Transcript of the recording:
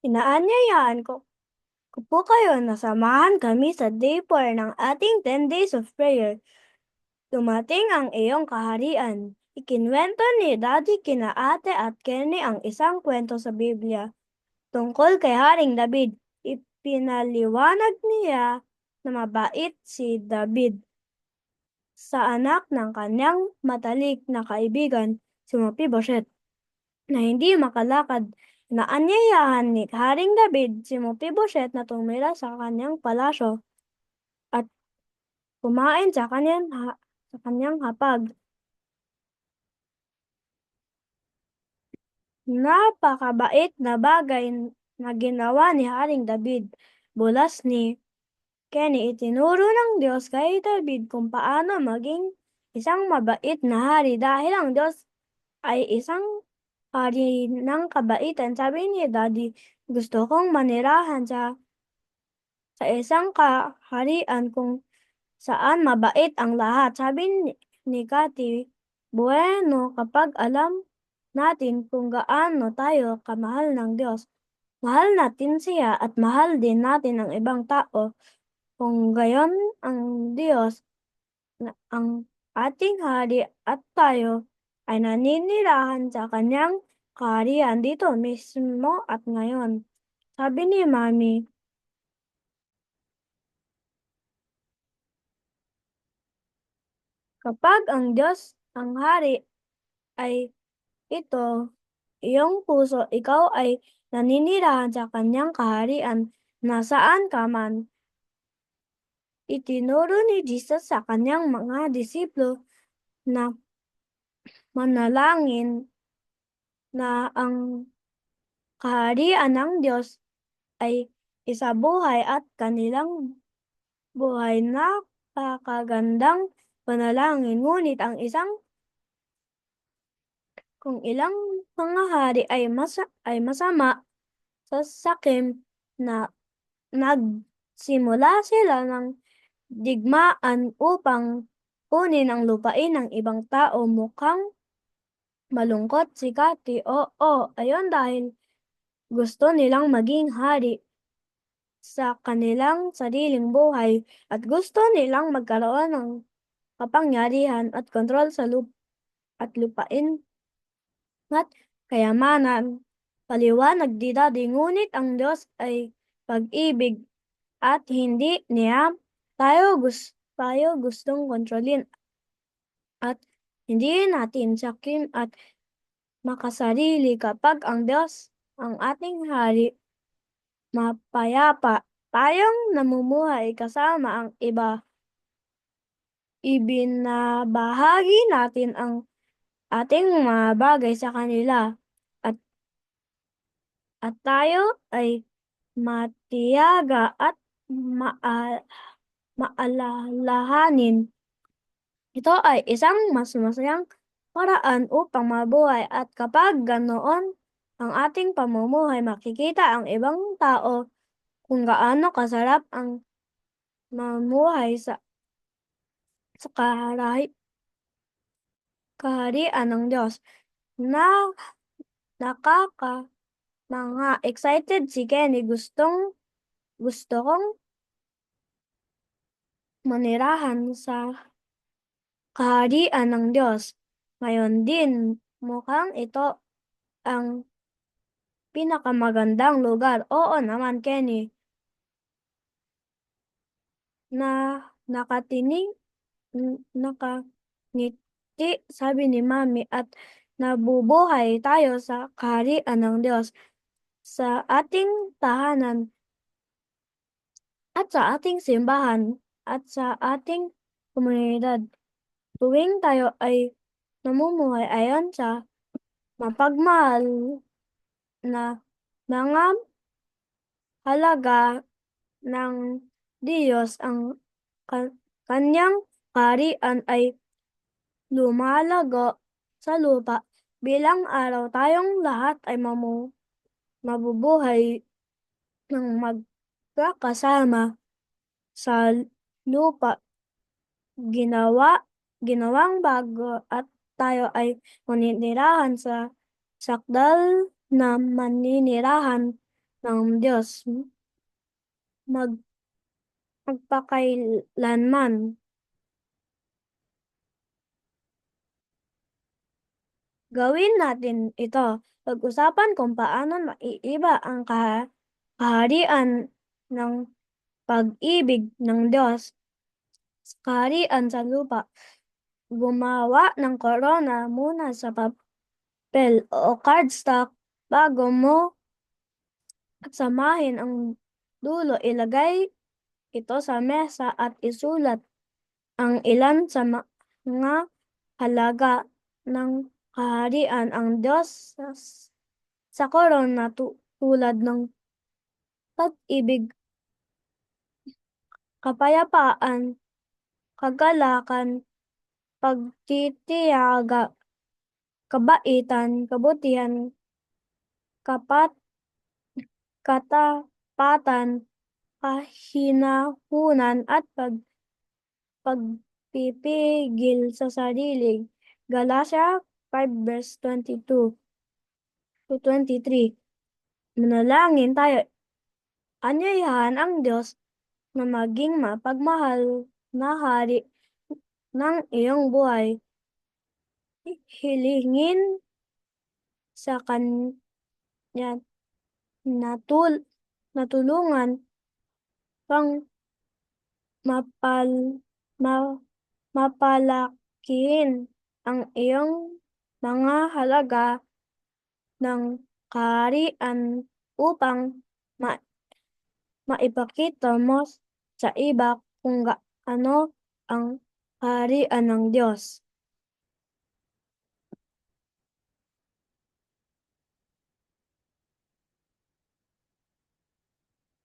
Inaanyayaan ko po kayo na samahan kami sa Day 4 ng ating 10 Days of Prayer. Dumating ang iyong kaharian. Ikinwento ni Daddy kina Ate at Kenny ang isang kwento sa Biblia tungkol kay Haring David. Ipinaliwanag niya na mabait si David sa anak ng kanyang matalik na kaibigan, si Mephibosheth, na hindi makalakad. Naanyayahan ni Haring David si Mephibosheth na tumira sa kanyang palasyo at kumain sa kanyang hapag. Napakabait na bagay na ginawa ni Haring David. Bulas ni Kenny, itinuro ng Diyos kay David kung paano maging isang mabait na hari dahil ang Diyos ay isang hari ng kabaitan. Sabi ni Daddy, gusto kong manirahan sa isang kaharian kung saan mabait ang lahat. Sabi ni Cathy, bueno kapag alam natin kung gaano tayo kamahal ng Diyos. Mahal natin siya at mahal din natin ang ibang tao. Kung gayon ang Diyos, ang ating hari at tayo ay naninirahan sa kanyang kaharian dito mismo at ngayon. Sabi ni Mami, kapag ang Diyos ang hari ay ito, iyong puso, ikaw ay naninirahan sa kanyang kaharian na saan ka man. Itinuro ni Jesus sa kanyang mga disiplo na manalangin na ang kaharian ng Diyos ay isabuhay at kanilang buhay. Napakagandang panalangin, ngunit kung ilang mga hari ay masama sa sakim na nagsimula sila ng digmaan upang kunin ang lupain ng ibang tao. Mukhang malungkot si Cathy. Oo, ayon dahil gusto nilang maging hari sa kanilang sariling buhay at gusto nilang magkaroon ng kapangyarihan at kontrol sa lupain at kayamanan. Paliwanag ni Daddy, ngunit ang Diyos ay pag-ibig at hindi niya tayo gustong kontrolin at hindi natin sakin at makasarili. Kapag ang Diyos ang ating hari, mapayapa tayong namumuhay kasama ang iba. Ibinabahagi natin ang ating mga bagay sa kanila at tayo ay matiyaga at maalalahanin. Ito ay isang mas masayang paraan upang mabuhay at kapag ganoon ang ating pamumuhay, makikita ang ibang tao kung gaano kasarap ang mamuhay sa kaharian ng Diyos. Mga excited si Kenny. Gusto kong manirahan sa kaharian ng Diyos. Ngayon din, mukhang ito ang pinakamagandang lugar. Oo naman, Kenny. Nakangiti, sabi ni Mami, at nabubuhay tayo sa kaharian ng Diyos sa ating tahanan at sa ating simbahan at sa ating komunidad. Tuwing tayo ay namumuhay ayon sa mapagmahal na mga halaga ng Diyos, ang kanyang kaharian ay lumalago sa lupa. Bilang araw, tayong lahat ay mabubuhay ng magkakasama sa lupa, ginawang bago at tayo ay maninirahan sa sakdal na maninirahan ng Diyos mag magpakailanman. Gawin natin ito. Pag-usapan kung paano maiiba ang kaharian ng pag-ibig ng Diyos sa kaharian sa lupa. Gumawa ng korona muna sa papel o cardstock bago mo samahin ang dulo. Ilagay ito sa mesa at isulat ang ilan sa mga halaga ng kaharian ang Diyos sa korona tulad ng pag-ibig, kapayapaan, kagalakan, pagtitiyaga, kabaitan, kabutihan, kapat katapatan, kahinahunan at pagpipigil sa sarili. Galatia 5 verse 22 to 23. Manalangin tayo. Anyayahan ang Diyos na maging mapagmahal na hari ng iyong buhay. Hilingin sa Kanya natulungan kang mapal, ma, mapalakihin ang iyong mga halaga ng kaharian upang maipakita mo sa iba kung gaano ang kaharian ng Diyos.